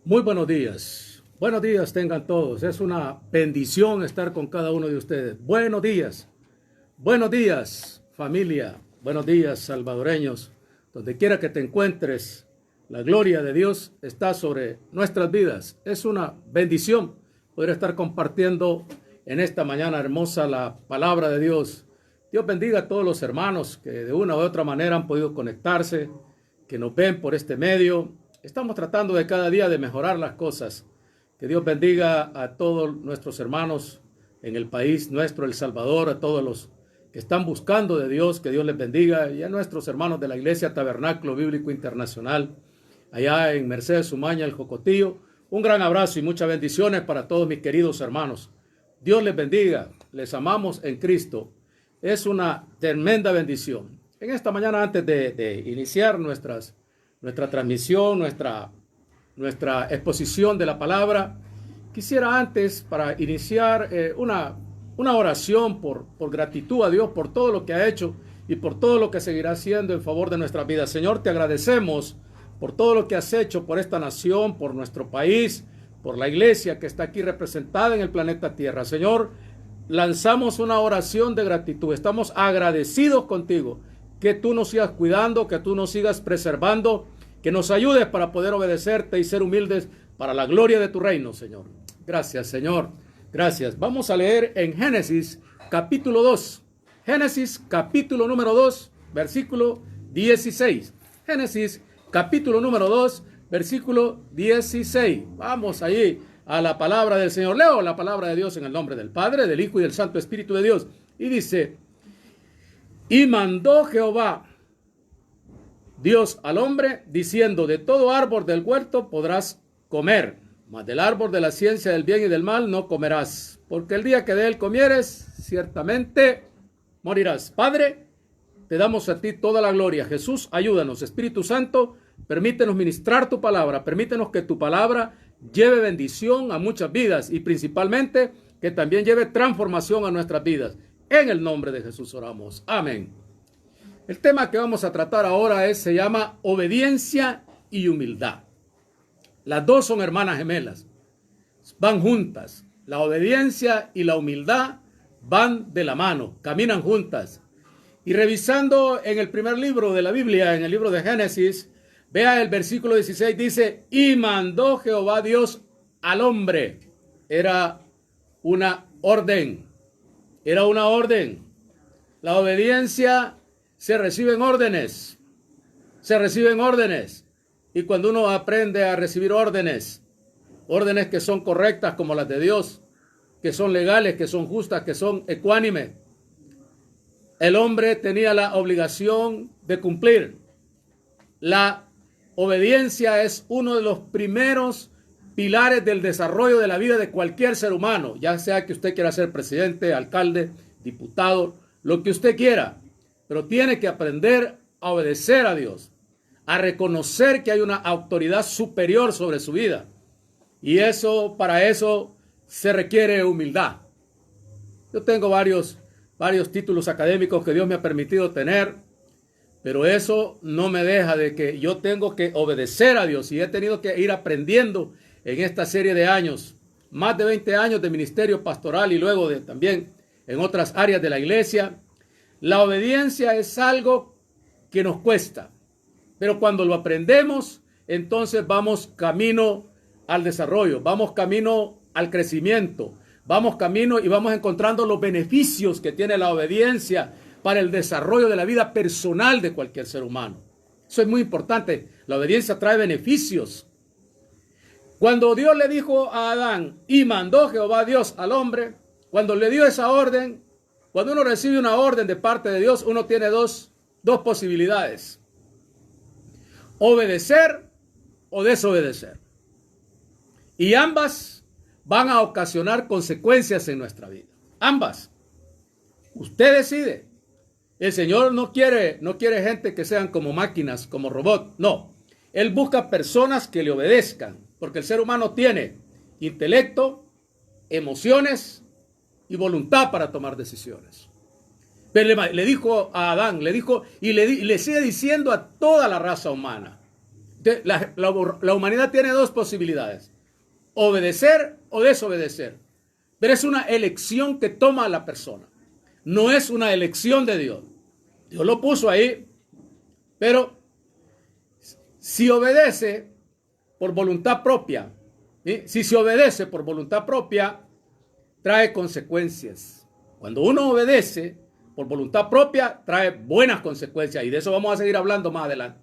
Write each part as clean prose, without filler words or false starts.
Muy buenos días. Buenos días tengan todos. Es una bendición estar con cada uno de ustedes. Buenos días. Buenos días, familia. Buenos días, salvadoreños. Donde quiera que te encuentres, la gloria de Dios está sobre nuestras vidas. Es una bendición poder estar compartiendo en esta mañana hermosa la palabra de Dios. Dios bendiga a todos los hermanos que de una u otra manera han podido conectarse, que nos ven por este medio. Estamos tratando de cada día de mejorar las cosas. Que Dios bendiga a todos nuestros hermanos en el país nuestro, El Salvador, a todos los que están buscando de Dios, que Dios les bendiga, y a nuestros hermanos de la Iglesia Tabernáculo Bíblico Internacional, allá en Mercedes, Umaña, El Jocotillo. Un gran abrazo y muchas bendiciones para todos mis queridos hermanos. Dios les bendiga, les amamos en Cristo. Es una tremenda bendición. En esta mañana, antes de iniciar nuestra transmisión, nuestra exposición de la palabra, quisiera antes, para iniciar, una oración por gratitud a Dios por todo lo que ha hecho y por todo lo que seguirá haciendo en favor de nuestras vidas. Señor, te agradecemos por todo lo que has hecho por esta nación, por nuestro país, por la iglesia que está aquí representada en el planeta Tierra. Señor, lanzamos una oración de gratitud. Estamos agradecidos contigo, que tú nos sigas cuidando, que tú nos sigas preservando, que nos ayudes para poder obedecerte y ser humildes para la gloria de tu reino, Señor. Gracias, Señor. Gracias. Vamos a leer en Génesis capítulo 2. Génesis capítulo número 2, versículo 16. Génesis capítulo número 2, versículo 16. Vamos allí a la palabra del Señor. Leo la palabra de Dios en el nombre del Padre, del Hijo y del Santo Espíritu de Dios. Y dice: y mandó Jehová Dios al hombre, diciendo: de todo árbol del huerto podrás comer, mas del árbol de la ciencia del bien y del mal no comerás, porque el día que de él comieres, ciertamente morirás. Padre, te damos a ti toda la gloria. Jesús, ayúdanos. Espíritu Santo, permítenos ministrar tu palabra. Permítenos que tu palabra lleve bendición a muchas vidas y principalmente que también lleve transformación a nuestras vidas. En el nombre de Jesús oramos. Amén. El tema que vamos a tratar ahora se llama obediencia y humildad. Las dos son hermanas gemelas. Van juntas. La obediencia y la humildad van de la mano, caminan juntas. Y revisando en el primer libro de la Biblia, en el libro de Génesis, vea el versículo 16, dice: y mandó Jehová Dios al hombre. Era una orden. Era una orden. La obediencia se reciben órdenes. Se reciben órdenes. Y cuando uno aprende a recibir órdenes, órdenes que son correctas como las de Dios, que son legales, que son justas, que son ecuánimes, el hombre tenía la obligación de cumplir. La obediencia es uno de los primeros pilares del desarrollo de la vida de cualquier ser humano, ya sea que usted quiera ser presidente, alcalde, diputado, lo que usted quiera, pero tiene que aprender a obedecer a Dios, a reconocer que hay una autoridad superior sobre su vida, y para eso se requiere humildad. Yo tengo varios títulos académicos que Dios me ha permitido tener, pero eso no me deja de que yo tengo que obedecer a Dios, y he tenido que ir aprendiendo en esta serie de años, más de 20 años de ministerio pastoral y luego también en otras áreas de la iglesia. La obediencia es algo que nos cuesta, pero cuando lo aprendemos, entonces vamos camino al desarrollo, vamos camino al crecimiento, vamos camino y vamos encontrando los beneficios que tiene la obediencia para el desarrollo de la vida personal de cualquier ser humano. Eso es muy importante. La obediencia trae beneficios. Cuando Dios le dijo a Adán, y mandó Jehová Dios al hombre, cuando le dio esa orden, cuando uno recibe una orden de parte de Dios, uno tiene dos posibilidades: obedecer o desobedecer. Y ambas van a ocasionar consecuencias en nuestra vida. Ambas. Usted decide. El Señor no quiere gente que sean como máquinas, como robots. No. Él busca personas que le obedezcan, porque el ser humano tiene intelecto, emociones y voluntad para tomar decisiones. Pero le dijo a Adán, le dijo y le sigue diciendo a toda la raza humana: La humanidad tiene dos posibilidades: obedecer o desobedecer. Pero es una elección que toma la persona. No es una elección de Dios. Dios lo puso ahí, pero si obedece por voluntad propia, ¿sí? Si se obedece por voluntad propia, trae consecuencias. Cuando uno obedece por voluntad propia, trae buenas consecuencias. Y de eso vamos a seguir hablando más adelante.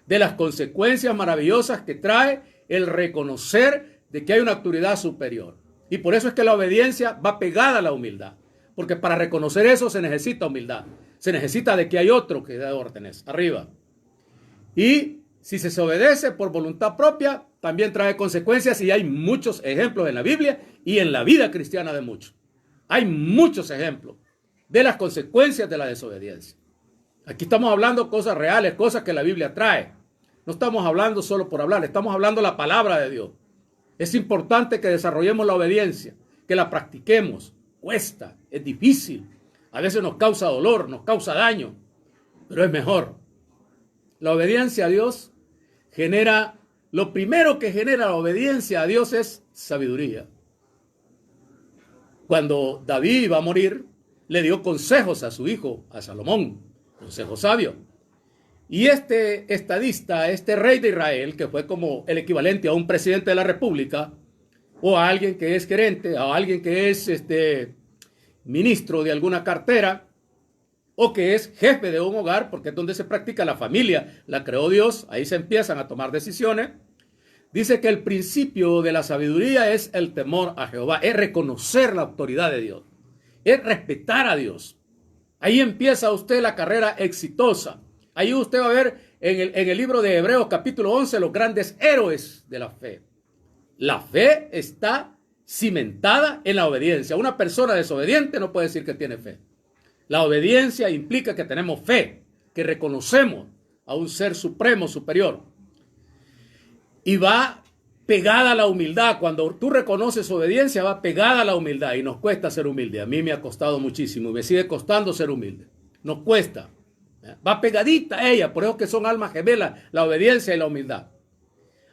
De las consecuencias maravillosas que trae el reconocer de que hay una autoridad superior. Y por eso es que la obediencia va pegada a la humildad. Porque para reconocer eso se necesita humildad. Se necesita de que hay otro que da órdenes arriba. Y si se obedece por voluntad propia, también trae consecuencias, y hay muchos ejemplos en la Biblia y en la vida cristiana de muchos. Hay muchos ejemplos de las consecuencias de la desobediencia. Aquí estamos hablando cosas reales, cosas que la Biblia trae. No estamos hablando solo por hablar, estamos hablando la palabra de Dios. Es importante que desarrollemos la obediencia, que la practiquemos. Cuesta, es difícil, a veces nos causa dolor, nos causa daño, pero es mejor. La obediencia a Dios genera, lo primero que genera la obediencia a Dios es sabiduría. Cuando David iba a morir, le dio consejos a su hijo, a Salomón, consejos sabios. Y este estadista, este rey de Israel, que fue como el equivalente a un presidente de la república, o a alguien que es gerente, a alguien que es ministro de alguna cartera, o que es jefe de un hogar, porque es donde se practica la familia, la creó Dios, ahí se empiezan a tomar decisiones. Dice que el principio de la sabiduría es el temor a Jehová, es reconocer la autoridad de Dios, es respetar a Dios. Ahí empieza usted la carrera exitosa. Ahí usted va a ver en el libro de Hebreos capítulo 11 los grandes héroes de la fe. La fe está cimentada en la obediencia. Una persona desobediente no puede decir que tiene fe. La obediencia implica que tenemos fe, que reconocemos a un ser supremo, superior. Y va pegada a la humildad. Cuando tú reconoces obediencia, va pegada a la humildad. Y nos cuesta ser humilde. A mí me ha costado muchísimo y me sigue costando ser humilde. Nos cuesta. Va pegadita a ella. Por eso que son almas gemelas, la obediencia y la humildad.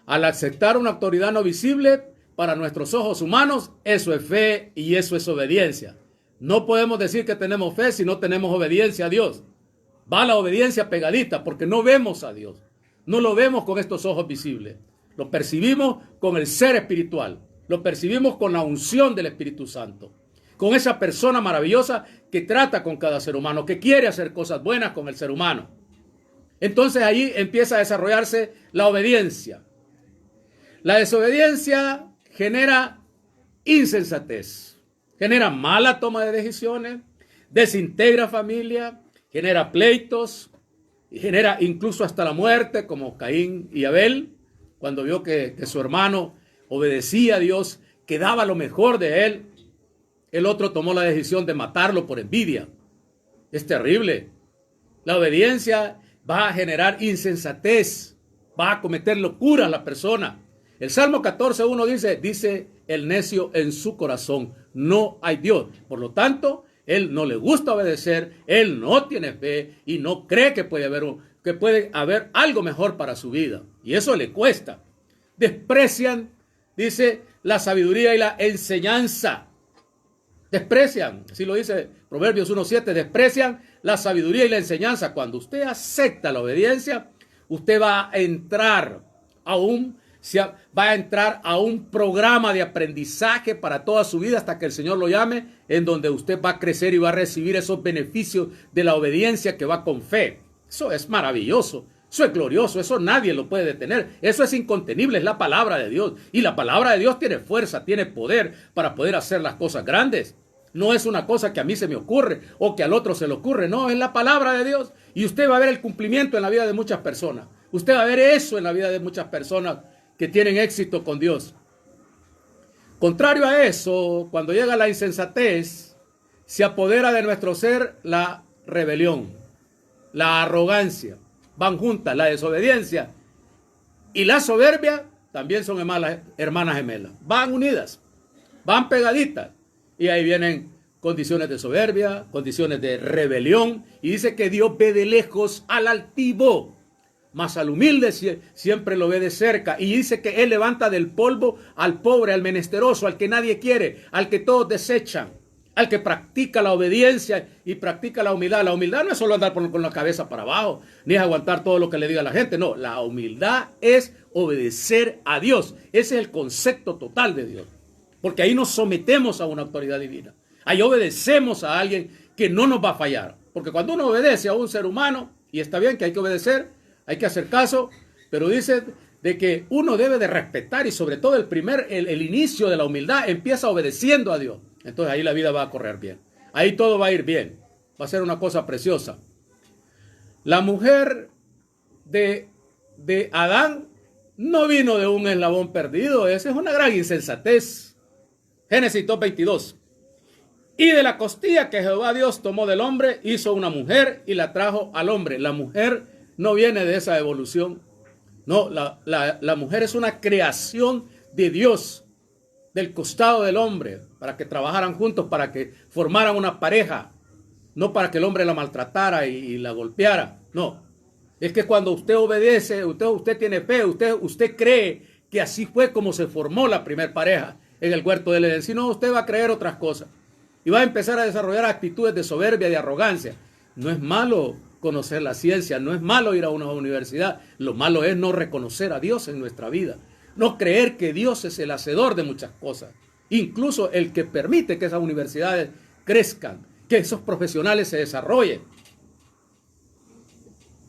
Al aceptar una autoridad no visible para nuestros ojos humanos, eso es fe y eso es obediencia. No podemos decir que tenemos fe si no tenemos obediencia a Dios. Va la obediencia pegadita porque no vemos a Dios. No lo vemos con estos ojos visibles. Lo percibimos con el ser espiritual. Lo percibimos con la unción del Espíritu Santo. Con esa persona maravillosa que trata con cada ser humano, que quiere hacer cosas buenas con el ser humano. Entonces ahí empieza a desarrollarse la obediencia. La desobediencia genera insensatez, genera mala toma de decisiones, desintegra familia, genera pleitos, y genera incluso hasta la muerte, como Caín y Abel, cuando vio que su hermano obedecía a Dios, que daba lo mejor de él. El otro tomó la decisión de matarlo por envidia. Es terrible. La obediencia va a generar insensatez, va a cometer locura a la persona. El Salmo 14:1 dice el necio en su corazón, no hay Dios. Por lo tanto, él no le gusta obedecer, él no tiene fe y no cree que puede haber algo mejor para su vida. Y eso le cuesta. Desprecian, dice, la sabiduría y la enseñanza. Desprecian, así lo dice Proverbios 1:7, desprecian la sabiduría y la enseñanza. Cuando usted acepta la obediencia, usted va a entrar a un programa de aprendizaje para toda su vida hasta que el Señor lo llame, en donde usted va a crecer y va a recibir esos beneficios de la obediencia que va con fe. Eso es maravilloso, eso es glorioso, eso nadie lo puede detener, eso es incontenible, es la palabra de Dios. Y la palabra de Dios tiene fuerza, tiene poder para poder hacer las cosas grandes. No es una cosa que a mí se me ocurre o que al otro se le ocurre, no, es la palabra de Dios. Y usted va a ver el cumplimiento en la vida de muchas personas. Usted va a ver eso en la vida de muchas personas que tienen éxito con Dios. Contrario a eso, cuando llega la insensatez, se apodera de nuestro ser la rebelión, la arrogancia. Van juntas, la desobediencia y la soberbia también son hermanas gemelas. Van unidas, van pegaditas. Y ahí vienen condiciones de soberbia, condiciones de rebelión. Y dice que Dios ve de lejos al altivo. mas al humilde siempre lo ve de cerca. Y dice que Él levanta del polvo al pobre, al menesteroso, al que nadie quiere, al que todos desechan, al que practica la obediencia y practica la humildad. La humildad no es solo andar con la cabeza para abajo, ni es aguantar todo lo que le diga la gente. No, la humildad es obedecer a Dios. Ese es el concepto total de Dios. Porque ahí nos sometemos a una autoridad divina. Ahí obedecemos a alguien que no nos va a fallar. Porque cuando uno obedece a un ser humano, y está bien que hay que obedecer, hay que hacer caso, pero dice de que uno debe de respetar, y sobre todo el inicio de la humildad empieza obedeciendo a Dios. Entonces ahí la vida va a correr bien. Ahí todo va a ir bien. Va a ser una cosa preciosa. La mujer de Adán no vino de un eslabón perdido. Esa es una gran insensatez. Génesis 2:22. Y de la costilla que Jehová Dios tomó del hombre, hizo una mujer y la trajo al hombre. La mujer no viene de esa evolución. No, la mujer es una creación de Dios, del costado del hombre, para que trabajaran juntos, para que formaran una pareja, no para que el hombre la maltratara y la golpeara. No, es que cuando usted obedece, usted tiene fe, usted cree que así fue como se formó la primer pareja en el huerto del Edén. Si no, usted va a creer otras cosas y va a empezar a desarrollar actitudes de soberbia, de arrogancia. No es malo conocer la ciencia, no es malo ir a una universidad, lo malo es no reconocer a Dios en nuestra vida. No creer que Dios es el hacedor de muchas cosas. Incluso el que permite que esas universidades crezcan, que esos profesionales se desarrollen.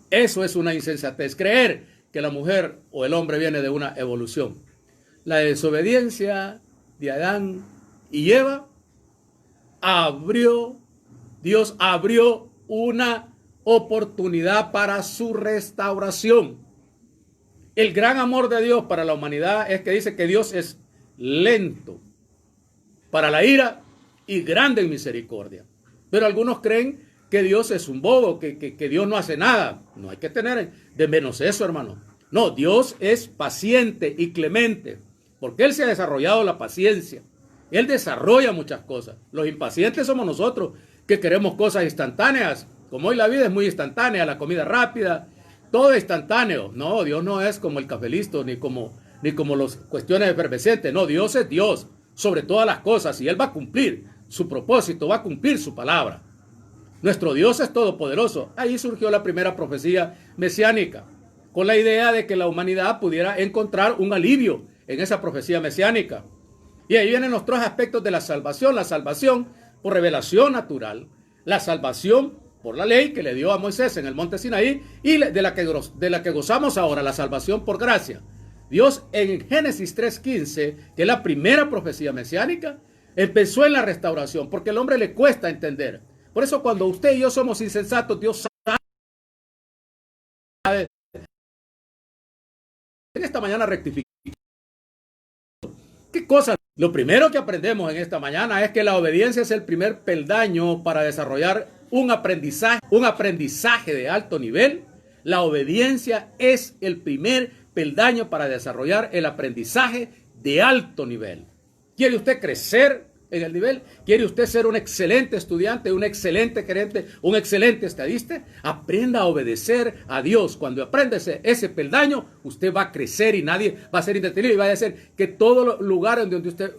Eso es una insensatez. Creer que la mujer o el hombre viene de una evolución. La desobediencia de Adán y Eva Dios abrió una oportunidad para su restauración. El gran amor de Dios para la humanidad es que dice que Dios es lento para la ira y grande en misericordia. Pero algunos creen que Dios es un bobo, que Dios no hace nada. No hay que tener de menos eso, hermano. No, Dios es paciente y clemente, porque Él se ha desarrollado la paciencia. Él desarrolla muchas cosas. Los impacientes somos nosotros, que queremos cosas instantáneas. Como hoy la vida es muy instantánea, la comida rápida, todo es instantáneo. No, Dios no es como el café listo, ni como las cuestiones efervescentes. No, Dios es Dios sobre todas las cosas y Él va a cumplir su propósito, va a cumplir su palabra. Nuestro Dios es todopoderoso. Ahí surgió la primera profecía mesiánica, con la idea de que la humanidad pudiera encontrar un alivio en esa profecía mesiánica. Y ahí vienen los tres aspectos de la salvación por revelación natural, la salvación por la ley que le dio a Moisés en el monte Sinaí y de la que gozamos ahora, la salvación por gracia. Dios en Génesis 3:15, que es la primera profecía mesiánica, empezó en la restauración, porque al hombre le cuesta entender. Por eso cuando usted y yo somos insensatos, Dios sabe. En esta mañana rectifica. ¿Qué cosa? Lo primero que aprendemos en esta mañana es que la obediencia es el primer peldaño para desarrollar un aprendizaje de alto nivel. La obediencia es el primer peldaño para desarrollar el aprendizaje de alto nivel. ¿Quiere usted crecer en el nivel? ¿Quiere usted ser un excelente estudiante, un excelente gerente, un excelente estadista? Aprenda a obedecer a Dios. Cuando aprenda ese peldaño, usted va a crecer y nadie va a ser indetenible y va a hacer que todo lugar en donde usted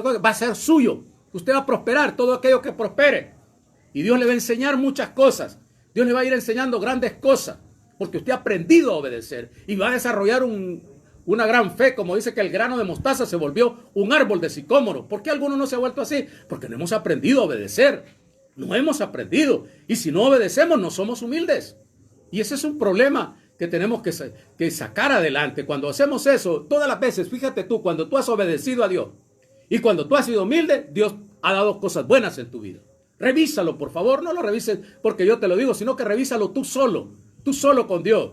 va a ser suyo. Usted va a prosperar, todo aquello que prospere. Y Dios le va a enseñar muchas cosas. Dios le va a ir enseñando grandes cosas, porque usted ha aprendido a obedecer y va a desarrollar una gran fe, como dice que el grano de mostaza se volvió un árbol de sicómoro. ¿Por qué alguno no se ha vuelto así? Porque no hemos aprendido a obedecer. No hemos aprendido. Y si no obedecemos, no somos humildes. Y ese es un problema que tenemos que sacar adelante. Cuando hacemos eso, todas las veces, fíjate tú, cuando tú has obedecido a Dios y cuando tú has sido humilde, Dios ha dado cosas buenas en tu vida. Revísalo, por favor. No lo revises porque yo te lo digo, sino que revísalo tú solo con Dios.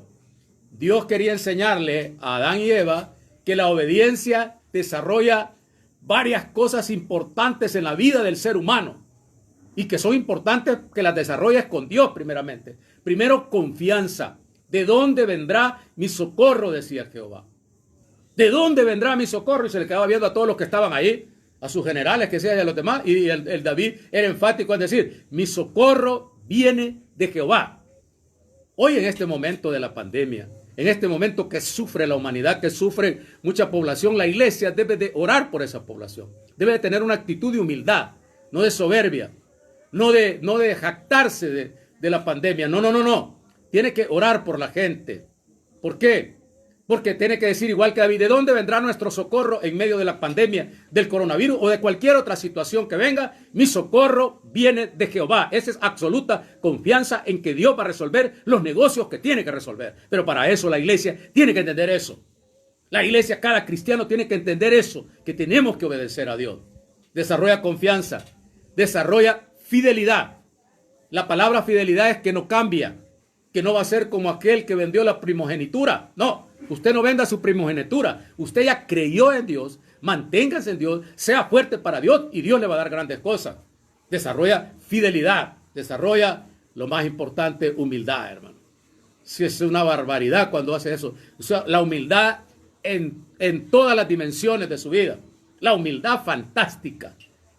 Dios quería enseñarle a Adán y Eva que la obediencia desarrolla varias cosas importantes en la vida del ser humano y que son importantes que las desarrolles con Dios primeramente. Primero, confianza. ¿De dónde vendrá mi socorro?, decía Jehová. ¿De dónde vendrá mi socorro? Y se le quedaba viendo a todos los que estaban ahí, a sus generales, que sea, y a los demás. Y el David era enfático en decir, mi socorro viene de Jehová. Hoy en este momento de la pandemia, en este momento que sufre la humanidad, que sufre mucha población, la iglesia debe de orar por esa población. Debe de tener una actitud de humildad, no de soberbia, no de jactarse de la pandemia. No. Tiene que orar por la gente. ¿Por qué? Porque tiene que decir, igual que David, ¿de dónde vendrá nuestro socorro en medio de la pandemia, del coronavirus o de cualquier otra situación que venga? Mi socorro viene de Jehová. Esa es absoluta confianza en que Dios va a resolver los negocios que tiene que resolver. Pero para eso la iglesia tiene que entender eso. La iglesia, cada cristiano tiene que entender eso, que tenemos que obedecer a Dios. Desarrolla confianza, desarrolla fidelidad. La palabra fidelidad es que no cambia, que no va a ser como aquel que vendió la primogenitura. No, usted no venda su primogenitura. Usted ya creyó en Dios, manténgase en Dios, sea fuerte para Dios y Dios le va a dar grandes cosas. Desarrolla fidelidad, desarrolla lo más importante, humildad, hermano. Si es una barbaridad cuando hace eso. O sea, la humildad en todas las dimensiones de su vida. La humildad fantástica.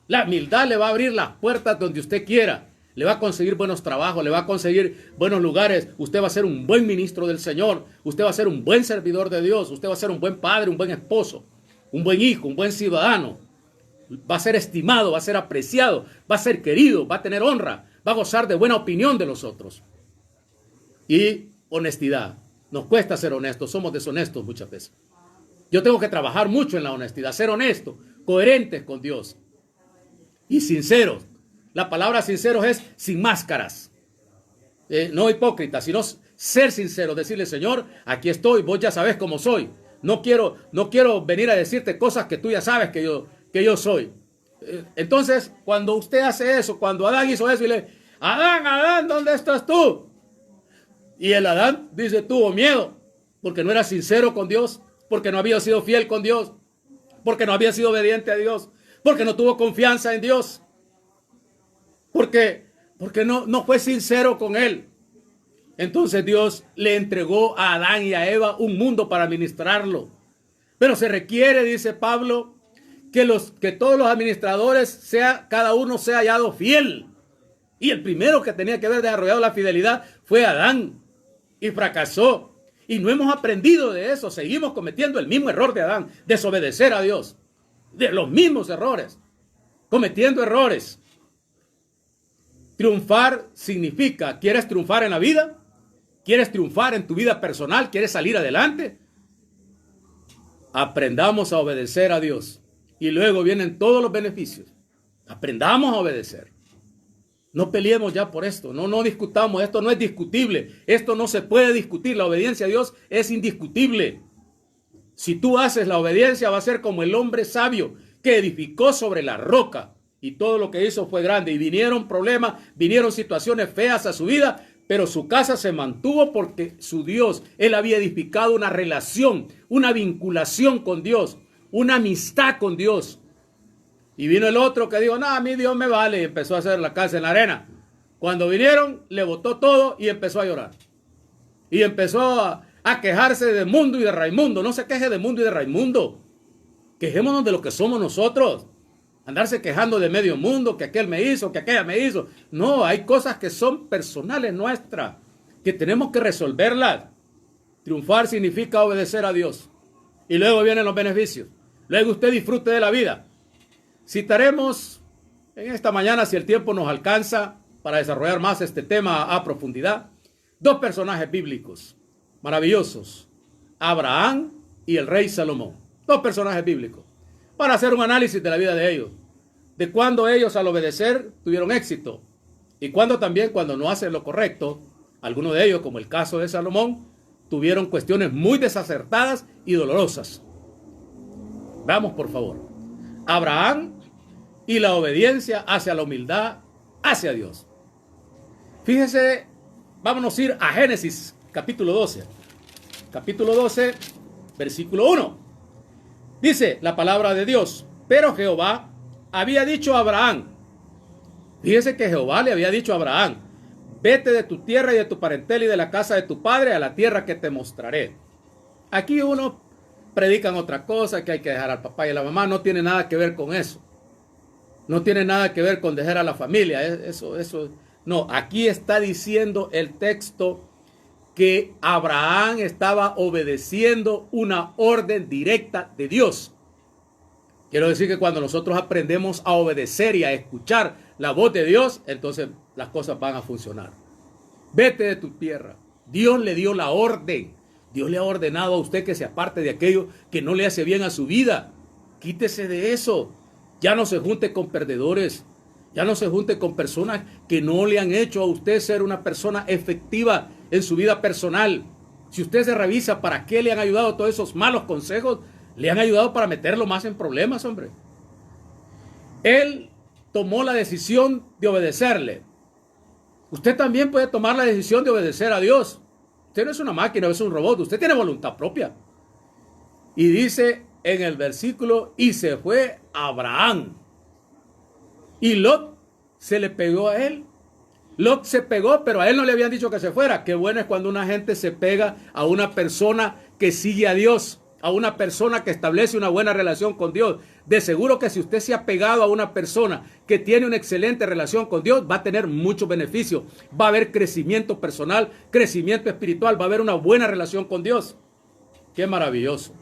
La humildad le va a abrir las puertas donde usted quiera. Le va a conseguir buenos trabajos, le va a conseguir buenos lugares. Usted va a ser un buen ministro del Señor. Usted va a ser un buen servidor de Dios. Usted va a ser un buen padre, un buen esposo, un buen hijo, un buen ciudadano. Va a ser estimado, va a ser apreciado, va a ser querido, va a tener honra, va a gozar de buena opinión de los otros. Y honestidad. Nos cuesta ser honestos, somos deshonestos muchas veces. Yo tengo que trabajar mucho en la honestidad, ser honesto, coherentes con Dios y sinceros. La palabra sinceros es sin máscaras, no hipócritas, sino ser sincero, decirle, Señor, aquí estoy, vos ya sabes cómo soy. No quiero venir a decirte cosas que tú ya sabes que yo soy. Entonces, cuando usted hace eso, cuando Adán hizo eso y le, Adán, ¿dónde estás tú? Y el Adán dice, tuvo miedo, porque no era sincero con Dios, porque no había sido fiel con Dios, porque no había sido obediente a Dios, porque no tuvo confianza en Dios. Porque no fue sincero con él. Entonces Dios le entregó a Adán y a Eva un mundo para administrarlo. Pero se requiere, dice Pablo, que todos los administradores, cada uno sea hallado fiel. Y el primero que tenía que haber desarrollado la fidelidad fue Adán. Y fracasó. Y no hemos aprendido de eso. Seguimos cometiendo el mismo error de Adán, desobedecer a Dios. De los mismos errores. Cometiendo errores. Triunfar significa, ¿quieres triunfar en la vida? ¿Quieres triunfar en tu vida personal? ¿Quieres salir adelante? Aprendamos a obedecer a Dios. Y luego vienen todos los beneficios. Aprendamos a obedecer. No peleemos ya por esto. No discutamos. Esto no es discutible. Esto no se puede discutir. La obediencia a Dios es indiscutible. Si tú haces la obediencia, va a ser como el hombre sabio que edificó sobre la roca. Y todo lo que hizo fue grande. Y vinieron problemas, vinieron situaciones feas a su vida, pero su casa se mantuvo porque su Dios, él había edificado una relación, una vinculación con Dios, una amistad con Dios. Y vino el otro que dijo, no, a mí Dios me vale, y empezó a hacer la casa en la arena. Cuando vinieron, le botó todo y empezó a llorar. Y empezó a quejarse de Mundo y de Raimundo. No se queje de Mundo y de Raimundo. Quejémonos de lo que somos nosotros. Andarse quejando de medio mundo, que aquel me hizo, que aquella me hizo. No, hay cosas que son personales nuestras, que tenemos que resolverlas. Triunfar significa obedecer a Dios. Y luego vienen los beneficios. Luego usted disfrute de la vida. Citaremos en esta mañana, si el tiempo nos alcanza, para desarrollar más este tema a profundidad, dos personajes bíblicos maravillosos. Abraham y el rey Salomón. Dos personajes bíblicos. Para hacer un análisis de la vida de ellos. De cuando ellos al obedecer tuvieron éxito. Y cuando también cuando no hacen lo correcto, algunos de ellos, como el caso de Salomón, tuvieron cuestiones muy desacertadas y dolorosas. Veamos por favor. Abraham y la obediencia hacia la humildad hacia Dios. Fíjese, vámonos a ir a Génesis capítulo 12. Capítulo 12, versículo 1. Dice la palabra de Dios, pero Jehová había dicho a Abraham, fíjese que Jehová le había dicho a Abraham, vete de tu tierra y de tu parentela y de la casa de tu padre a la tierra que te mostraré. Aquí uno predican otra cosa, que hay que dejar al papá y a la mamá, no tiene nada que ver con eso. No tiene nada que ver con dejar a la familia, eso. No, aquí está diciendo el texto que Abraham estaba obedeciendo una orden directa de Dios. Quiero decir que cuando nosotros aprendemos a obedecer y a escuchar la voz de Dios, entonces las cosas van a funcionar. Vete de tu tierra. Dios le dio la orden. Dios le ha ordenado a usted que se aparte de aquello que no le hace bien a su vida. Quítese de eso. Ya no se junte con perdedores. Ya no se junte con personas que no le han hecho a usted ser una persona efectiva en su vida personal. Si usted se revisa para qué le han ayudado todos esos malos consejos, le han ayudado para meterlo más en problemas, hombre. Él tomó la decisión de obedecerle. Usted también puede tomar la decisión de obedecer a Dios. Usted no es una máquina, no es un robot. Usted tiene voluntad propia. Y dice en el versículo, y se fue Abraham. Y Lot se le pegó a él. Lot se pegó, pero a él no le habían dicho que se fuera. Qué bueno es cuando una gente se pega a una persona que sigue a Dios, a una persona que establece una buena relación con Dios. De seguro que si usted se ha pegado a una persona que tiene una excelente relación con Dios, va a tener muchos beneficios. Va a haber crecimiento personal, crecimiento espiritual, va a haber una buena relación con Dios. Qué maravilloso.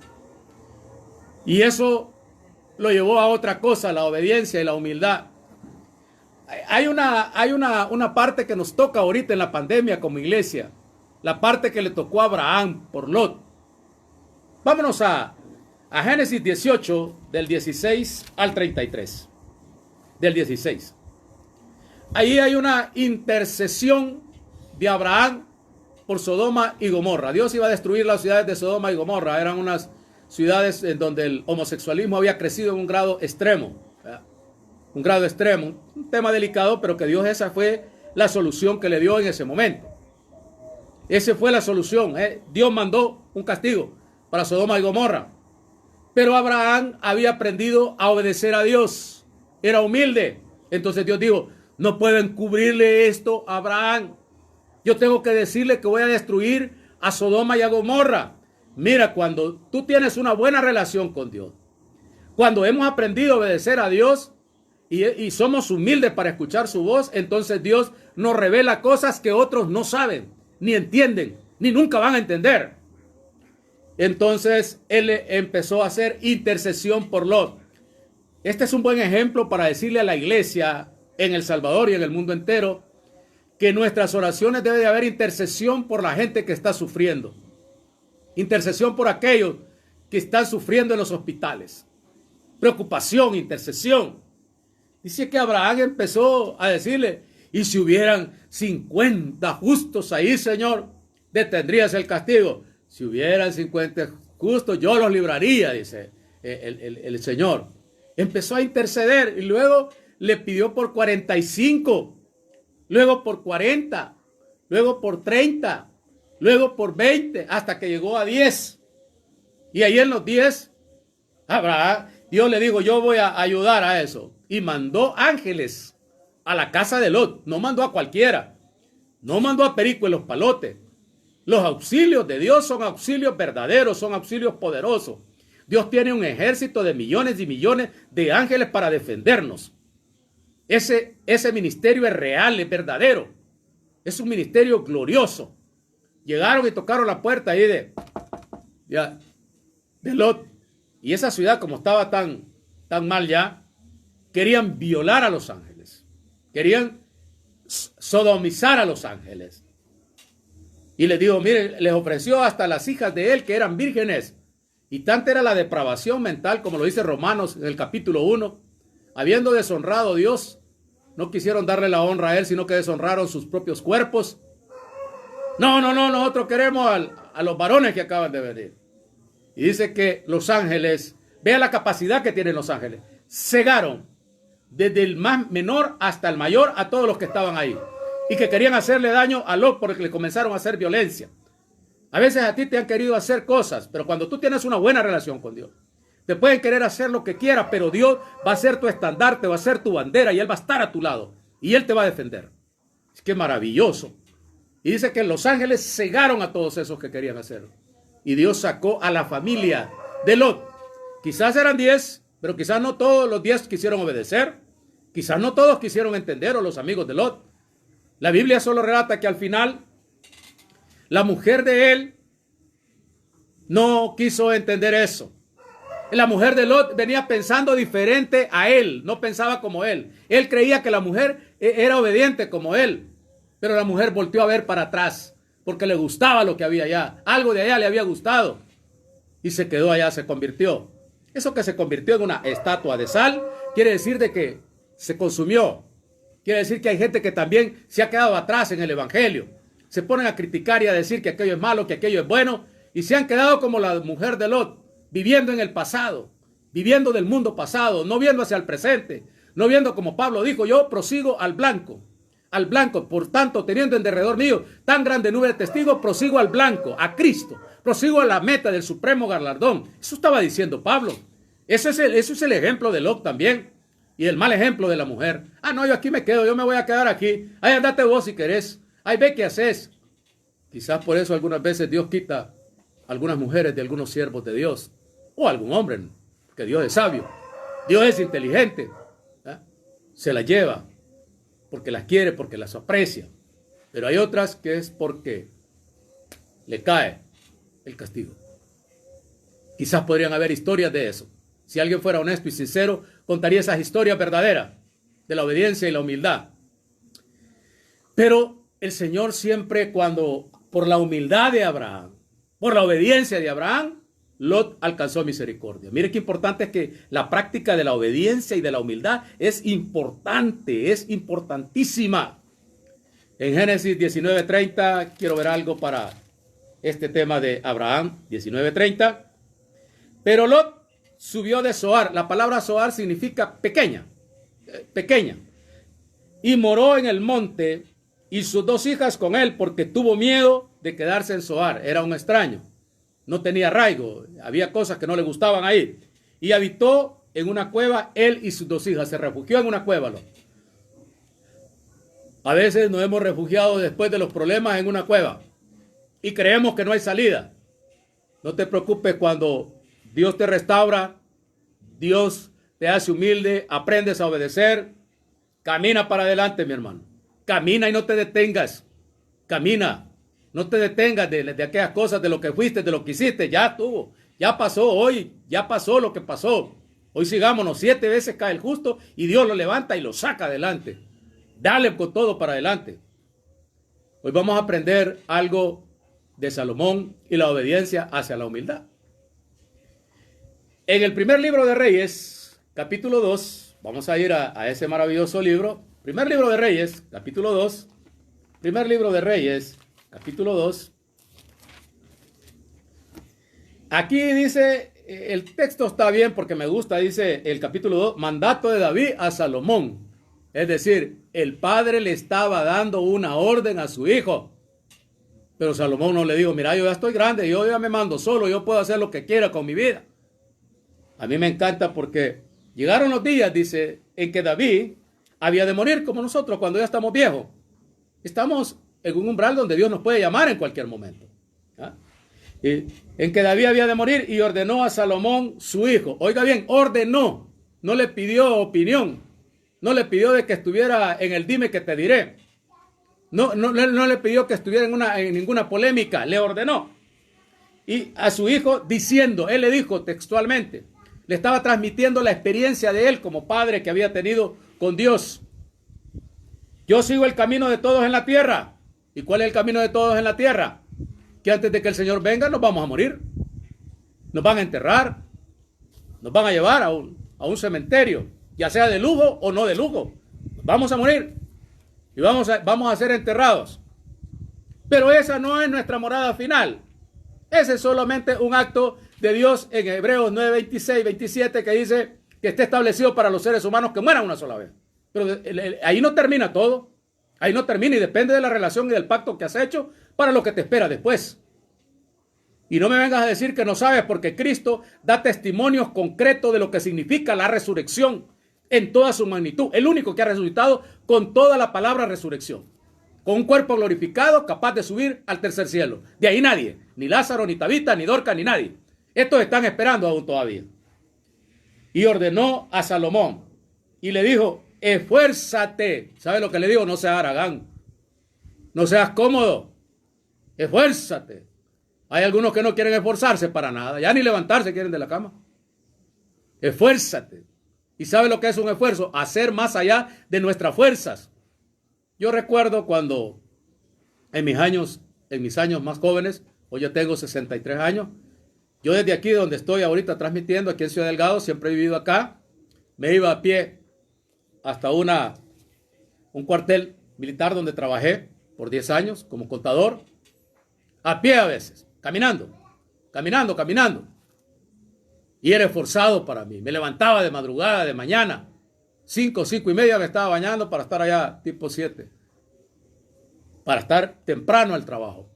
Y eso lo llevó a otra cosa, la obediencia y la humildad. Hay una parte que nos toca ahorita en la pandemia como iglesia. La parte que le tocó a Abraham por Lot. Vámonos a Génesis 18, del 16 al 33. Del 16. Ahí hay una intercesión de Abraham por Sodoma y Gomorra. Dios iba a destruir las ciudades de Sodoma y Gomorra. Eran unas ciudades en donde el homosexualismo había crecido en un grado extremo. Un grado extremo. Un tema delicado, pero que Dios, esa fue la solución que le dio en ese momento. Esa fue la solución. Dios mandó un castigo para Sodoma y Gomorra. Pero Abraham había aprendido a obedecer a Dios. Era humilde. Entonces Dios dijo, no puedo encubrirle esto a Abraham. Yo tengo que decirle que voy a destruir a Sodoma y a Gomorra. Mira, cuando tú tienes una buena relación con Dios, cuando hemos aprendido a obedecer a Dios y somos humildes para escuchar su voz, entonces Dios nos revela cosas que otros no saben, ni entienden, ni nunca van a entender. Entonces él empezó a hacer intercesión por Lot. Este es un buen ejemplo para decirle a la iglesia en El Salvador y en el mundo entero que en nuestras oraciones debe de haber intercesión por la gente que está sufriendo. Intercesión por aquellos que están sufriendo en los hospitales. Preocupación, intercesión. Dice que Abraham empezó a decirle, y si hubieran 50 justos ahí, Señor, detendrías el castigo. Si hubieran 50 justos, yo los libraría, dice el Señor. Empezó a interceder y luego le pidió por 45, luego por 40, luego por 30, luego por 20, hasta que llegó a 10. Y ahí en los 10, Abraham, Dios le dijo, yo voy a ayudar a eso. Y mandó ángeles a la casa de Lot. No mandó a cualquiera. No mandó a perico en los palotes. Los auxilios de Dios son auxilios verdaderos, son auxilios poderosos. Dios tiene un ejército de millones y millones de ángeles para defendernos. Ese ministerio es real, es verdadero. Es un ministerio glorioso. Llegaron y tocaron la puerta ahí de Lot. Y esa ciudad, como estaba tan mal ya, querían violar a los ángeles. Querían sodomizar a los ángeles. Y les dijo, mire, les ofreció hasta las hijas de él que eran vírgenes. Y tanta era la depravación mental, como lo dice Romanos en el capítulo 1. Habiendo deshonrado a Dios, no quisieron darle la honra a él, sino que deshonraron sus propios cuerpos. No, nosotros queremos a los varones que acaban de venir. Y dice que los ángeles, vea la capacidad que tienen los ángeles, cegaron desde el más menor hasta el mayor a todos los que estaban ahí. Y que querían hacerle daño a Lot porque le comenzaron a hacer violencia. A veces a ti te han querido hacer cosas, pero cuando tú tienes una buena relación con Dios, te pueden querer hacer lo que quieras, pero Dios va a ser tu estandarte, va a ser tu bandera y Él va a estar a tu lado. Y Él te va a defender. Es que maravilloso. Y dice que los ángeles cegaron a todos esos que querían hacerlo. Y Dios sacó a la familia de Lot. Quizás eran 10, pero quizás no todos los 10 quisieron obedecer. Quizás no todos quisieron entender, o los amigos de Lot. La Biblia solo relata que al final La mujer de él no quiso entender eso. La mujer de Lot venía pensando diferente a él, no pensaba como él. Él creía que la mujer era obediente como él, pero la mujer volteó a ver para atrás porque le gustaba lo que había allá. Algo de allá le había gustado y se quedó allá, se convirtió. Eso que se convirtió en una estatua de sal quiere decir de que se consumió. Quiere decir que hay gente que también se ha quedado atrás en el evangelio. Se ponen a criticar y a decir que aquello es malo, que aquello es bueno, y se han quedado como la mujer de Lot, viviendo en el pasado, viviendo del mundo pasado, no viendo hacia el presente, no viendo como Pablo dijo, yo prosigo al blanco, por tanto, teniendo en derredor mío tan grande nube de testigos, prosigo al blanco, a Cristo, prosigo a la meta del supremo galardón. Eso estaba diciendo Pablo. Eso es el ejemplo de Lot también, y el mal ejemplo de la mujer. Ah, no, yo aquí me quedo, yo me voy a quedar aquí. Ahí andate vos si querés, ahí ve qué haces. Quizás por eso algunas veces Dios quita a algunas mujeres de algunos siervos de Dios, o algún hombre, porque Dios es sabio, Dios es inteligente, ¿eh? Se las lleva porque las quiere, porque las aprecia, pero hay otras que es porque le cae el castigo. Quizás podrían haber historias de eso. Si alguien fuera honesto y sincero, contaría esas historias verdaderas de la obediencia y la humildad. Pero el Señor siempre, cuando por la humildad de Abraham, por la obediencia de Abraham, Lot alcanzó misericordia. Mire qué importante es que la práctica de la obediencia y de la humildad es importante, es importantísima. En Génesis 19:30 quiero ver algo para este tema de Abraham, 19:30. Pero Lot subió de Zoar. La palabra Zoar significa pequeña, pequeña. Y moró en el monte y sus 2 hijas con él porque tuvo miedo de quedarse en Zoar. Era un extraño. No tenía arraigo, había cosas que no le gustaban ahí. Y habitó en una cueva él y sus 2 hijas. Se refugió en una cueva. A veces nos hemos refugiado después de los problemas en una cueva y creemos que no hay salida. No te preocupes, cuando Dios te restaura, Dios te hace humilde, aprendes a obedecer, camina para adelante, mi hermano. Camina y no te detengas. Camina. No te detengas de aquellas cosas, de lo que fuiste, de lo que hiciste. Ya estuvo, ya pasó hoy, ya pasó lo que pasó. Hoy sigámonos, 7 veces cae el justo y Dios lo levanta y lo saca adelante. Dale con todo para adelante. Hoy vamos a aprender algo de Salomón y la obediencia hacia la humildad. En el primer libro de Reyes, capítulo 2, vamos a ir a ese maravilloso libro. Primer libro de Reyes, capítulo 2. Primer libro de Reyes, capítulo 2. Aquí dice, el texto está bien porque me gusta, dice el capítulo 2, mandato de David a Salomón. Es decir, el padre le estaba dando una orden a su hijo. Pero Salomón no le dijo, mira, yo ya estoy grande, yo ya me mando solo, yo puedo hacer lo que quiera con mi vida. A mí me encanta porque llegaron los días, dice, en que David había de morir como nosotros cuando ya estamos viejos. Estamos en un umbral donde Dios nos puede llamar en cualquier momento. ¿Ah? Y en que David había de morir y ordenó a Salomón su hijo. Oiga bien, ordenó, no le pidió opinión, no le pidió de que estuviera en el dime que te diré. No le pidió que estuviera en ninguna polémica, le ordenó. Y a su hijo diciendo, él le dijo textualmente, le estaba transmitiendo la experiencia de él como padre que había tenido con Dios. Yo sigo el camino de todos en la tierra. ¿Y cuál es el camino de todos en la tierra? Que antes de que el Señor venga nos vamos a morir. Nos van a enterrar. Nos van a llevar a un cementerio, ya sea de lujo o no de lujo. Nos vamos a morir. Y vamos a ser enterrados. Pero esa no es nuestra morada final. Ese es solamente un acto de Dios en Hebreos 9, 26, 27 que dice que está establecido para los seres humanos que mueran una sola vez. Pero ahí no termina todo. Ahí no termina y depende de la relación y del pacto que has hecho para lo que te espera después. Y no me vengas a decir que no sabes, porque Cristo da testimonios concretos de lo que significa la resurrección en toda su magnitud. El único que ha resucitado con toda la palabra resurrección. Con un cuerpo glorificado capaz de subir al tercer cielo. De ahí nadie, ni Lázaro, ni Tabita, ni Dorca, ni nadie. Estos están esperando aún todavía. Y ordenó a Salomón y le dijo, esfuérzate. ¿Sabe lo que le digo? No seas haragán. No seas cómodo. Esfuérzate. Hay algunos que no quieren esforzarse para nada, ya ni levantarse quieren de la cama. Esfuérzate. ¿Y sabe lo que es un esfuerzo? Hacer más allá de nuestras fuerzas. Yo recuerdo cuando en mis años más jóvenes, hoy yo tengo 63 años, yo desde aquí donde estoy ahorita transmitiendo, aquí en Ciudad Delgado, siempre he vivido acá, me iba a pie hasta un cuartel militar donde trabajé por 10 años como contador, a pie a veces, caminando. Y era esforzado para mí. Me levantaba de madrugada, de mañana. 5:30 me estaba bañando para estar allá tipo 7. Para estar temprano al trabajo.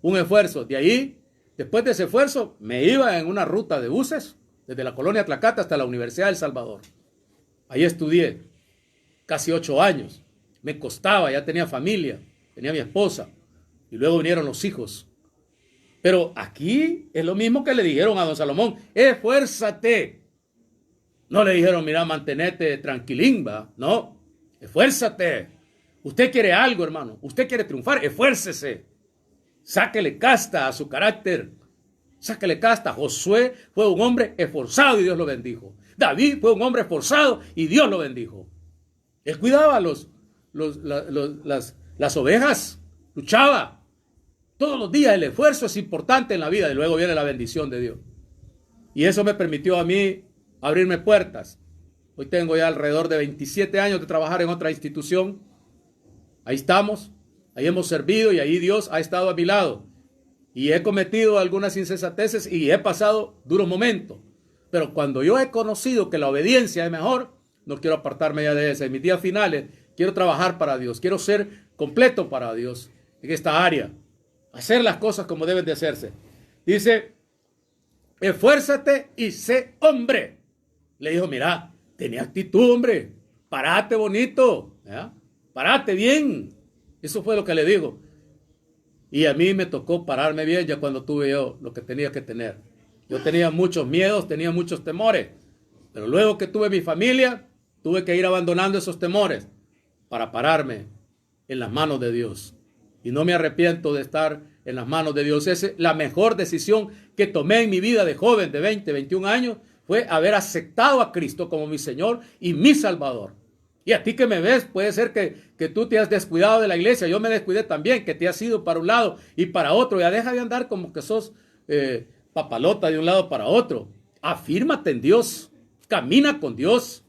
Un esfuerzo. De ahí, después de ese esfuerzo, me iba en una ruta de buses desde la colonia Tlacata hasta la Universidad de El Salvador. Ahí estudié casi 8 años. Me costaba, ya tenía familia, tenía mi esposa. Y luego vinieron los hijos. Pero aquí es lo mismo que le dijeron a don Salomón. Esfuérzate. No le dijeron, mira, mantenete tranquilín, ¿va? No, esfuérzate. Usted quiere algo, hermano. Usted quiere triunfar, esfuércese. Sáquele casta a su carácter. Sáquele casta. Josué fue un hombre esforzado y Dios lo bendijo. David fue un hombre esforzado y Dios lo bendijo. Él cuidaba las ovejas, luchaba. Todos los días el esfuerzo es importante en la vida y luego viene la bendición de Dios. Y eso me permitió a mí abrirme puertas. Hoy tengo ya alrededor de 27 años de trabajar en otra institución. Ahí estamos, ahí hemos servido y ahí Dios ha estado a mi lado. Y he cometido algunas insensateces y he pasado duros momentos. Pero cuando yo he conocido que la obediencia es mejor, no quiero apartarme ya de eso. En mis días finales quiero trabajar para Dios, quiero ser completo para Dios en esta área. Hacer las cosas como deben de hacerse. Dice, esfuérzate y sé hombre. Le dijo, mira, tenía actitud, hombre. Parate bonito. ¿Ya? Parate bien. Eso fue lo que le dijo. Y a mí me tocó pararme bien ya cuando tuve yo lo que tenía que tener. Yo tenía muchos miedos, tenía muchos temores. Pero luego que tuve mi familia, tuve que ir abandonando esos temores para pararme en las manos de Dios. Y no me arrepiento de estar en las manos de Dios. Esa es la mejor decisión que tomé en mi vida de joven, de 20, 21 años, fue haber aceptado a Cristo como mi Señor y mi Salvador. Y a ti que me ves, puede ser que tú te has descuidado de la iglesia. Yo me descuidé también, que te has ido para un lado y para otro. Ya deja de andar como que sos papalota de un lado para otro. Afírmate en Dios. Camina con Dios.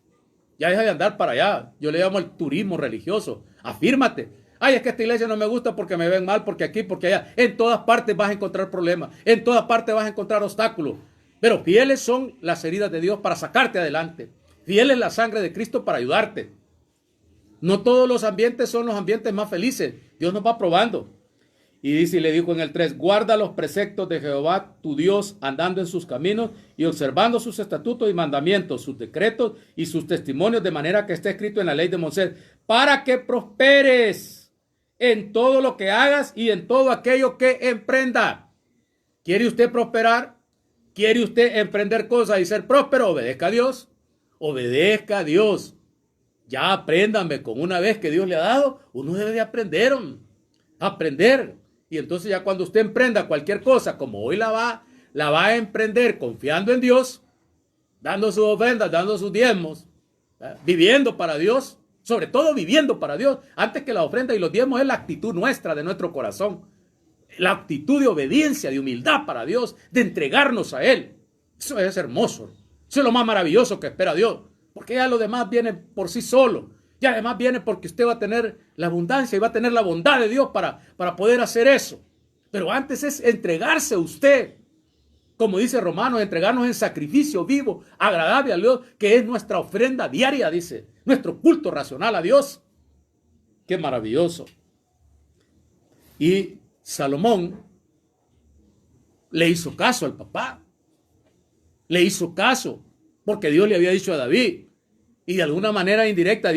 Ya deja de andar para allá. Yo le llamo el turismo religioso. Afírmate. Ay, es que esta iglesia no me gusta porque me ven mal, porque aquí, porque allá. En todas partes vas a encontrar problemas. En todas partes vas a encontrar obstáculos. Pero fieles son las heridas de Dios para sacarte adelante. Fiel es la sangre de Cristo para ayudarte. No todos los ambientes son los ambientes más felices. Dios nos va probando. Y dice, y le dijo en el 3, guarda los preceptos de Jehová tu Dios, andando en sus caminos y observando sus estatutos y mandamientos, sus decretos y sus testimonios, de manera que esté escrito en la ley de Moisés, para que prosperes en todo lo que hagas y en todo aquello que emprenda. ¿Quiere usted prosperar? ¿Quiere usted emprender cosas y ser próspero? Obedezca a Dios. Obedezca a Dios. Ya apréndame, con una vez que Dios le ha dado, uno debe de aprender. Y entonces ya cuando usted emprenda cualquier cosa, como hoy la va a emprender confiando en Dios, dando sus ofrendas, dando sus diezmos, viviendo para Dios, sobre todo viviendo para Dios. Antes que la ofrenda y los diezmos es la actitud nuestra, de nuestro corazón. La actitud de obediencia, de humildad para Dios, de entregarnos a Él. Eso es hermoso. Eso es lo más maravilloso que espera Dios. Porque ya lo demás viene por sí solo. Y además viene porque usted va a tener la abundancia y va a tener la bondad de Dios para poder hacer eso. Pero antes es entregarse a usted. Como dice Romanos, entregarnos en sacrificio vivo, agradable a Dios, que es nuestra ofrenda diaria, dice. Nuestro culto racional a Dios. Qué maravilloso. Y Salomón le hizo caso al papá. Le hizo caso porque Dios le había dicho a David. Y de alguna manera indirecta,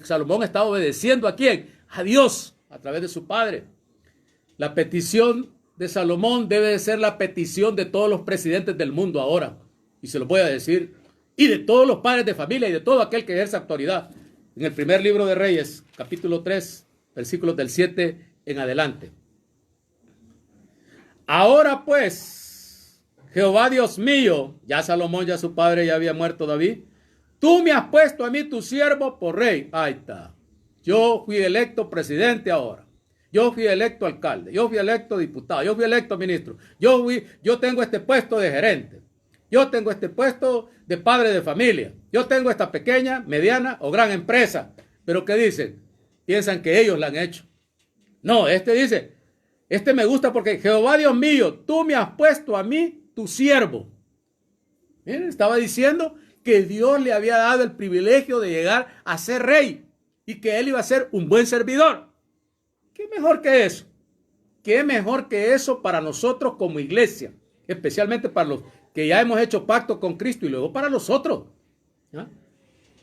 Salomón estaba obedeciendo ¿a quién? A Dios, a través de su padre. La petición de Salomón debe de ser la petición de todos los presidentes del mundo ahora. Y se lo voy a decir. Y de todos los padres de familia y de todo aquel que ejerce autoridad. En el primer libro de Reyes, capítulo 3, versículos del 7 en adelante. Ahora pues, Jehová Dios mío, ya Salomón, ya su padre, ya había muerto David, tú me has puesto a mí tu siervo por rey. Ahí está. Yo fui electo presidente ahora. Yo fui electo alcalde. Yo fui electo diputado. Yo fui electo ministro. Yo tengo este puesto de gerente. Yo tengo este puesto de padre de familia. Yo tengo esta pequeña, mediana o gran empresa. Pero ¿qué dicen? Piensan que ellos la han hecho. No, dice, me gusta porque Jehová Dios mío, tú me has puesto a mí tu siervo. Miren, estaba diciendo que Dios le había dado el privilegio de llegar a ser rey y que él iba a ser un buen servidor. ¿Qué mejor que eso? ¿Qué mejor que eso para nosotros como iglesia? Especialmente para los que ya hemos hecho pacto con Cristo y luego para los otros. ¿Ah?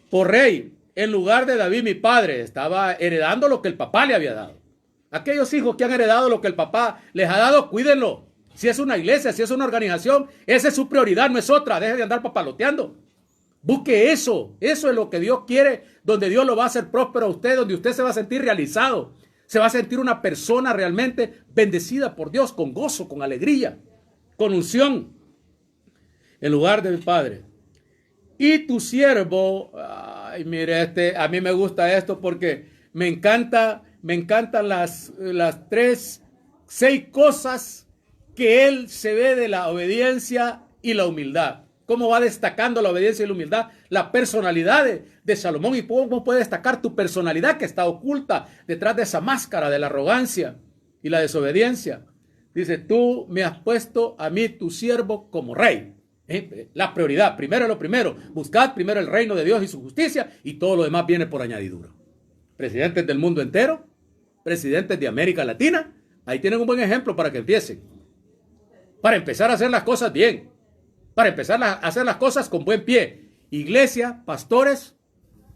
Por rey, en lugar de David mi padre, estaba heredando lo que el papá le había dado. Aquellos hijos que han heredado lo que el papá les ha dado, cuídenlo. Si es una iglesia, si es una organización, esa es su prioridad, no es otra. Deje de andar papaloteando. Busque eso. Eso es lo que Dios quiere, donde Dios lo va a hacer próspero a usted, donde usted se va a sentir realizado. Se va a sentir una persona realmente bendecida por Dios, con gozo, con alegría, con unción, en lugar del Padre. Y tu siervo, ay, mire, a mí me gusta esto porque me encantan las 6 cosas que él se ve de la obediencia y la humildad. Cómo va destacando la obediencia y la humildad, la personalidad de Salomón, y cómo puede destacar tu personalidad que está oculta detrás de esa máscara de la arrogancia y la desobediencia. Dice, tú me has puesto a mí, tu siervo, como rey. La prioridad, primero lo primero, buscad primero el reino de Dios y su justicia y todo lo demás viene por añadidura. Presidentes del mundo entero, presidentes de América Latina, ahí tienen un buen ejemplo para que empiecen. Para empezar a hacer las cosas bien. Para empezar a hacer las cosas con buen pie. Iglesia, pastores,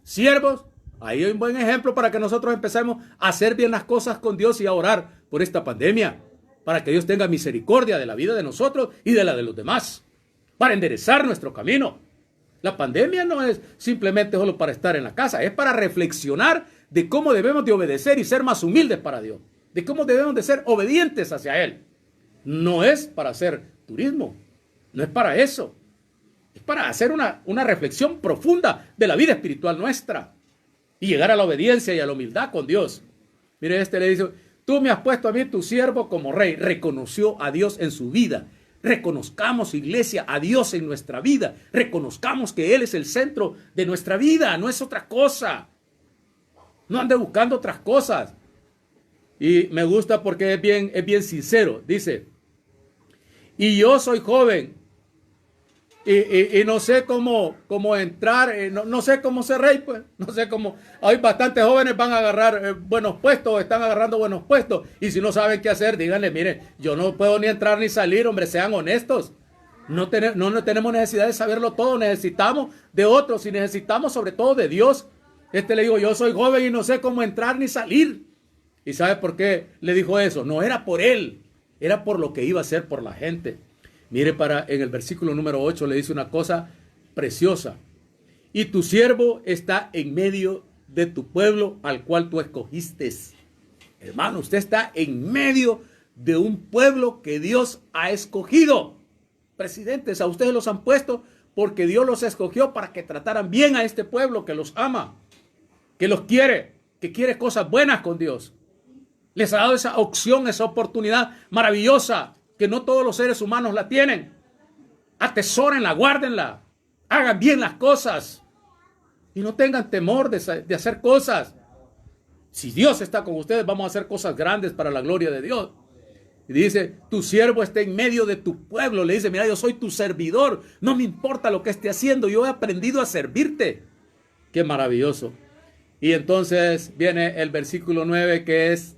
siervos, ahí hay un buen ejemplo para que nosotros empecemos a hacer bien las cosas con Dios y a orar por esta pandemia. Para que Dios tenga misericordia de la vida de nosotros y de la de los demás. Para enderezar nuestro camino. La pandemia no es simplemente solo para estar en la casa, es para reflexionar de cómo debemos de obedecer y ser más humildes para Dios. De cómo debemos de ser obedientes hacia Él. No es para hacer turismo. No es para eso. Es para hacer una reflexión profunda de la vida espiritual nuestra. Y llegar a la obediencia y a la humildad con Dios. Mire, le dice, tú me has puesto a mí tu siervo como rey. Reconoció a Dios en su vida. Reconozcamos, iglesia, a Dios en nuestra vida. Reconozcamos que Él es el centro de nuestra vida. No es otra cosa. No ande buscando otras cosas. Y me gusta porque es bien sincero. Dice, y yo soy joven. Y no sé cómo entrar, no sé cómo ser rey, pues. No sé cómo. Hay bastantes jóvenes van a agarrar buenos puestos, están agarrando buenos puestos. Y si no saben qué hacer, díganle, mire, yo no puedo ni entrar ni salir, hombre, sean honestos. No tenemos necesidad de saberlo todo, necesitamos de otros y necesitamos sobre todo de Dios. Le digo, yo soy joven y no sé cómo entrar ni salir. ¿Y sabe por qué le dijo eso? No era por él, era por lo que iba a hacer por la gente. Mire, en el versículo número 8 le dice una cosa preciosa. Y tu siervo está en medio de tu pueblo al cual tú escogiste. Hermano, usted está en medio de un pueblo que Dios ha escogido. Presidentes, a ustedes los han puesto porque Dios los escogió para que trataran bien a este pueblo que los ama, que los quiere, que quiere cosas buenas con Dios. Les ha dado esa opción, esa oportunidad maravillosa que no todos los seres humanos la tienen. Atesórenla, guárdenla, hagan bien las cosas y no tengan temor de hacer cosas. Si Dios está con ustedes, vamos a hacer cosas grandes para la gloria de Dios. Y dice, tu siervo está en medio de tu pueblo. Le dice, mira, yo soy tu servidor. No me importa lo que esté haciendo. Yo he aprendido a servirte. Qué maravilloso. Y entonces viene el versículo 9 que es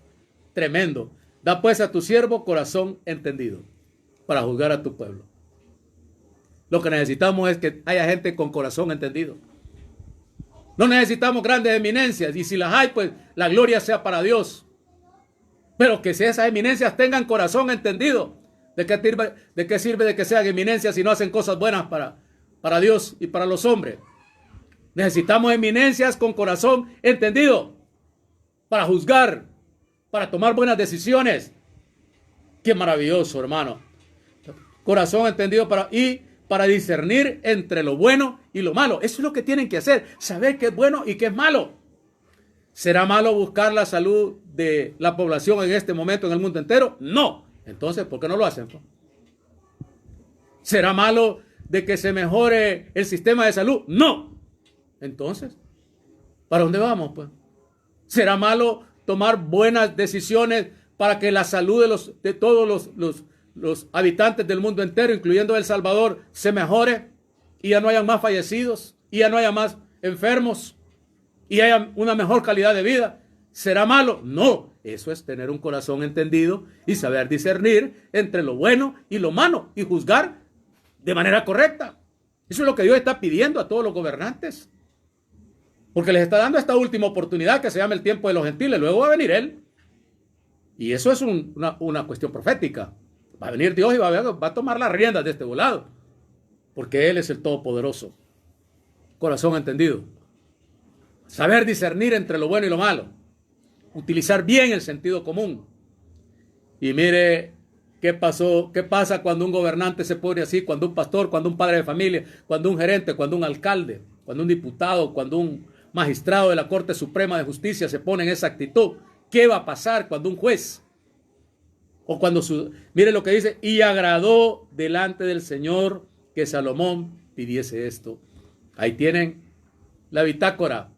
tremendo. Da pues a tu siervo corazón entendido para juzgar a tu pueblo. Lo que necesitamos es que haya gente con corazón entendido. No necesitamos grandes eminencias. Y si las hay, pues la gloria sea para Dios. Pero que si esas eminencias tengan corazón entendido. ¿De qué sirve de que sean eminencias si no hacen cosas buenas para Dios y para los hombres? Necesitamos eminencias con corazón entendido. Para juzgar. Para tomar buenas decisiones. Qué maravilloso, hermano. Corazón entendido para discernir entre lo bueno y lo malo. Eso es lo que tienen que hacer, saber qué es bueno y qué es malo. ¿Será malo buscar la salud de la población en este momento en el mundo entero? No. Entonces, ¿por qué no lo hacen? ¿Será malo de que se mejore el sistema de salud? No. Entonces, ¿para dónde vamos, pues? ¿Será malo tomar buenas decisiones para que la salud de todos los habitantes del mundo entero, incluyendo El Salvador, se mejore y ya no haya más fallecidos y ya no haya más enfermos y haya una mejor calidad de vida? ¿Será malo? No. Eso es tener un corazón entendido y saber discernir entre lo bueno y lo malo y juzgar de manera correcta. Eso es lo que Dios está pidiendo a todos los gobernantes. Porque les está dando esta última oportunidad que se llama el tiempo de los gentiles. Luego va a venir Él. Y eso es una cuestión profética. Va a venir Dios y va a tomar las riendas de este volado. Porque Él es el Todopoderoso. Corazón entendido. Saber discernir entre lo bueno y lo malo. Utilizar bien el sentido común. Y mire qué pasa cuando un gobernante se pone así, cuando un pastor, cuando un padre de familia, cuando un gerente, cuando un alcalde, cuando un diputado, cuando un magistrado de la Corte Suprema de Justicia se pone en esa actitud. ¿Qué va a pasar cuando un juez? O cuando mire lo que dice, y agradó delante del Señor que Salomón pidiese esto. Ahí tienen la bitácora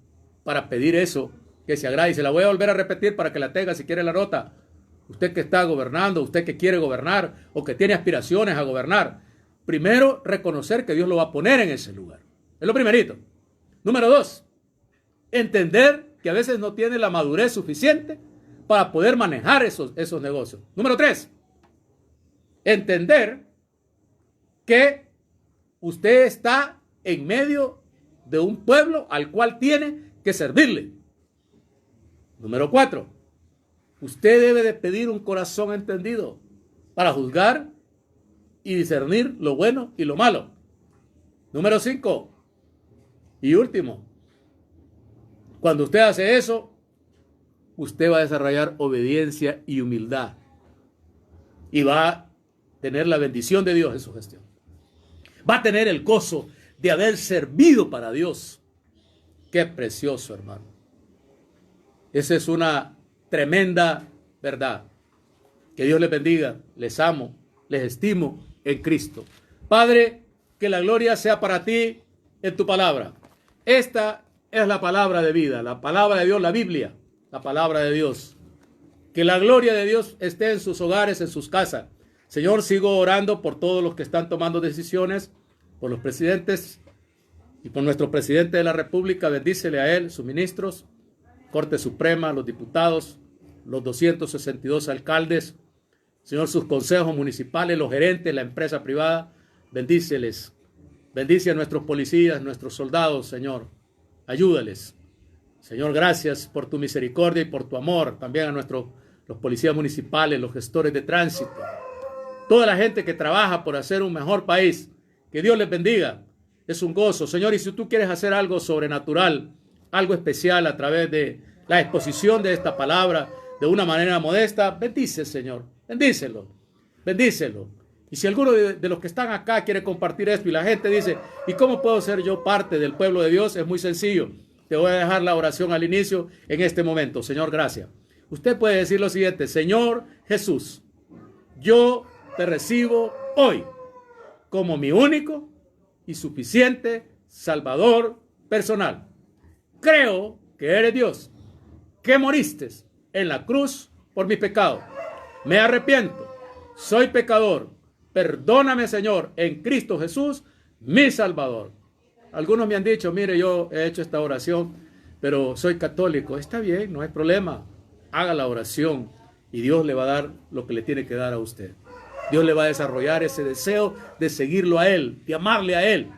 para pedir eso, que se agrade. Y se la voy a volver a repetir para que la tenga si quiere la nota. Usted que está gobernando, usted que quiere gobernar o que tiene aspiraciones a gobernar. Primero, reconocer que Dios lo va a poner en ese lugar. Es lo primerito. Número 2, entender que a veces no tiene la madurez suficiente para poder manejar esos negocios. Número 3, entender que usted está en medio de un pueblo al cual tiene que servirle. Número 4, usted debe de pedir un corazón entendido para juzgar y discernir lo bueno y lo malo. Número 5, y último, cuando usted hace eso, usted va a desarrollar obediencia y humildad. Y va a tener la bendición de Dios en su gestión. Va a tener el gozo de haber servido para Dios. Qué precioso, hermano. Esa es una tremenda verdad. Que Dios les bendiga. Les amo, les estimo en Cristo. Padre, que la gloria sea para ti en tu palabra. Esta es la palabra de vida, la palabra de Dios, la Biblia, la palabra de Dios. Que la gloria de Dios esté en sus hogares, en sus casas. Señor, sigo orando por todos los que están tomando decisiones, por los presidentes y por nuestro presidente de la República. Bendícele a él, sus ministros, Corte Suprema, los diputados, los 262 alcaldes. Señor, sus consejos municipales, los gerentes, la empresa privada. Bendíceles. Bendice a nuestros policías, nuestros soldados, Señor. Ayúdales. Señor, gracias por tu misericordia y por tu amor. También a los policías municipales, los gestores de tránsito. Toda la gente que trabaja por hacer un mejor país. Que Dios les bendiga. Es un gozo. Señor, y si tú quieres hacer algo sobrenatural, algo especial a través de la exposición de esta palabra de una manera modesta, bendice, Señor. Bendícelo. Bendícelo. Y si alguno de los que están acá quiere compartir esto y la gente dice, ¿y cómo puedo ser yo parte del pueblo de Dios? Es muy sencillo. Te voy a dejar la oración al inicio en este momento. Señor, gracias. Usted puede decir lo siguiente: Señor Jesús, yo te recibo hoy como mi único y suficiente Salvador personal. Creo que eres Dios, que moriste en la cruz por mis pecados. Me arrepiento, soy pecador. Perdóname, Señor, en Cristo Jesús, mi Salvador. Algunos me han dicho, mire, yo he hecho esta oración, pero soy católico. Está bien, no hay problema. Haga la oración y Dios le va a dar lo que le tiene que dar a usted. Dios le va a desarrollar ese deseo de seguirlo a Él, de amarle a Él.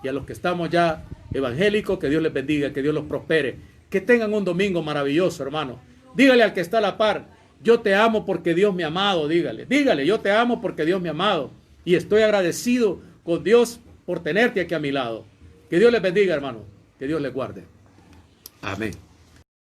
Y a los que estamos ya evangélicos, que Dios les bendiga, que Dios los prospere. Que tengan un domingo maravilloso, hermano. Dígale al que está a la par: yo te amo porque Dios me ha amado. Dígale, yo te amo porque Dios me ha amado. Y estoy agradecido con Dios por tenerte aquí a mi lado. Que Dios les bendiga, hermano. Que Dios les guarde. Amén.